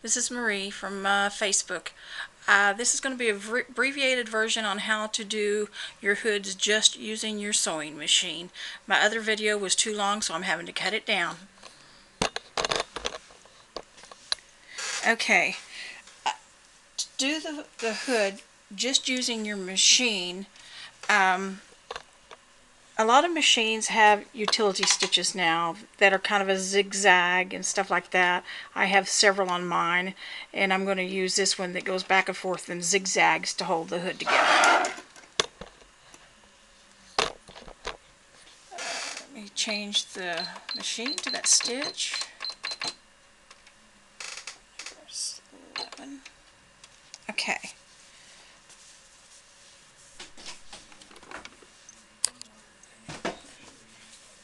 This is Marie from Facebook. This is going to be an abbreviated version on how to do your hoods just using your sewing machine. My other video was too long, so I'm having to cut it down. Okay, to do the hood just using your machine, a lot of machines have utility stitches now that are kind of a zigzag and stuff like that. I have several on mine, and I'm going to use this one that goes back and forth and zigzags to hold the hood together. Let me change the machine to that stitch. There's 11. Okay.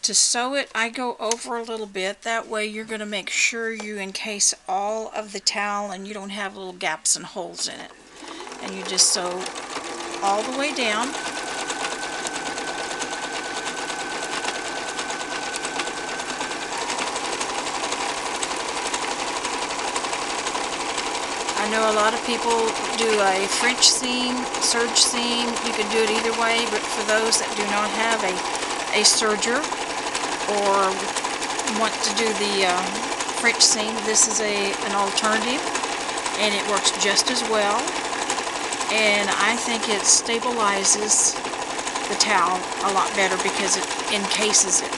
To sew it, I go over a little bit. That way you're going to make sure you encase all of the towel and you don't have little gaps and holes in it. And you just sew all the way down. I know a lot of people do a French seam, serge seam. You can do it either way, but for those that do not have a serger or want to do the French seam, this is an alternative, and it works just as well. And I think it stabilizes the towel a lot better because it encases it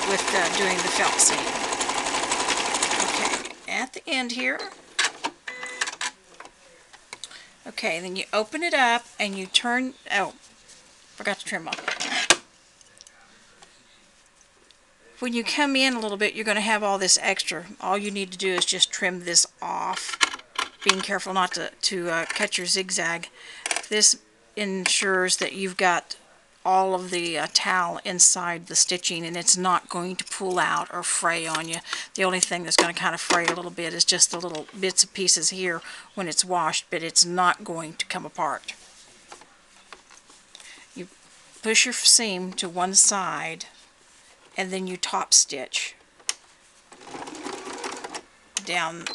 with doing the felt seam. Okay, at the end here. Okay, then you open it up and you turn, oh, forgot to trim off. When you come in a little bit, you're going to have all this extra. All you need to do is just trim this off, being careful not to cut your zigzag. This ensures that you've got all of the towel inside the stitching, and it's not going to pull out or fray on you. The only thing that's going to kind of fray a little bit is just the little bits and pieces here when it's washed, but it's not going to come apart. You push your seam to one side, and then you top stitch down.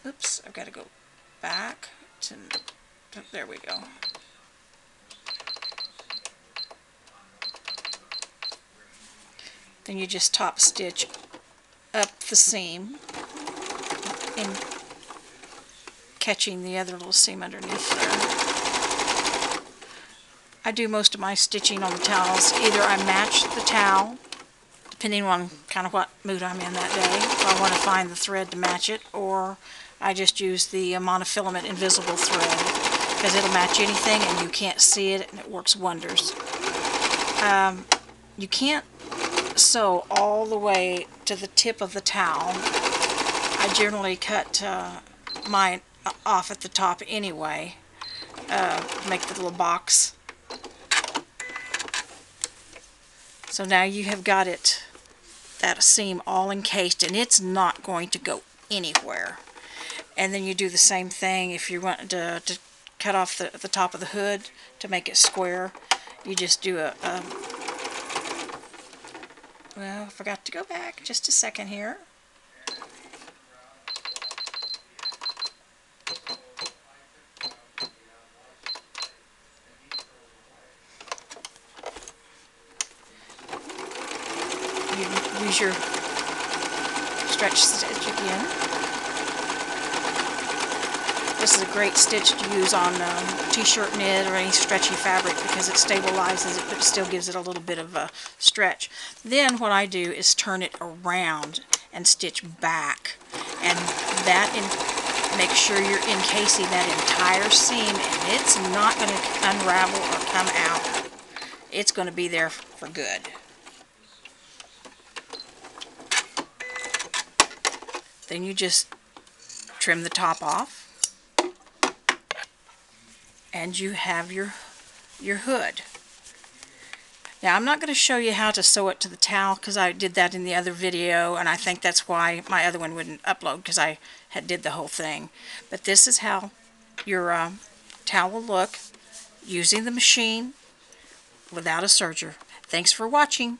Oops, I've got to go back to, there we go. Then you just top stitch up the seam and catching the other little seam underneath there. I do most of my stitching on the towels. Either I match the towel, depending on kind of what mood I'm in that day, if I want to find the thread to match it, or I just use the monofilament invisible thread because it'll match anything and you can't see it, and it works wonders. You can't sew all the way to the tip of the towel. I generally cut mine off at the top anyway, make the little box. So now you have got it, that seam all encased, and it's not going to go anywhere. And then you do the same thing if you want to cut off the top of the hood to make it square. You just do well, I forgot to go back just a second here. You use your stretch stitch again. This is a great stitch to use on t-shirt knit or any stretchy fabric because it stabilizes it, but it still gives it a little bit of a stretch. Then what I do is turn it around and stitch back, and that make sure you're encasing that entire seam, and it's not going to unravel or come out. It's going to be there for good. Then you just trim the top off, and you have your hood. Now I'm not going to show you how to sew it to the towel because I did that in the other video, and I think that's why my other one wouldn't upload, because I did the whole thing. But this is how your towel will look using the machine without a serger. Thanks for watching.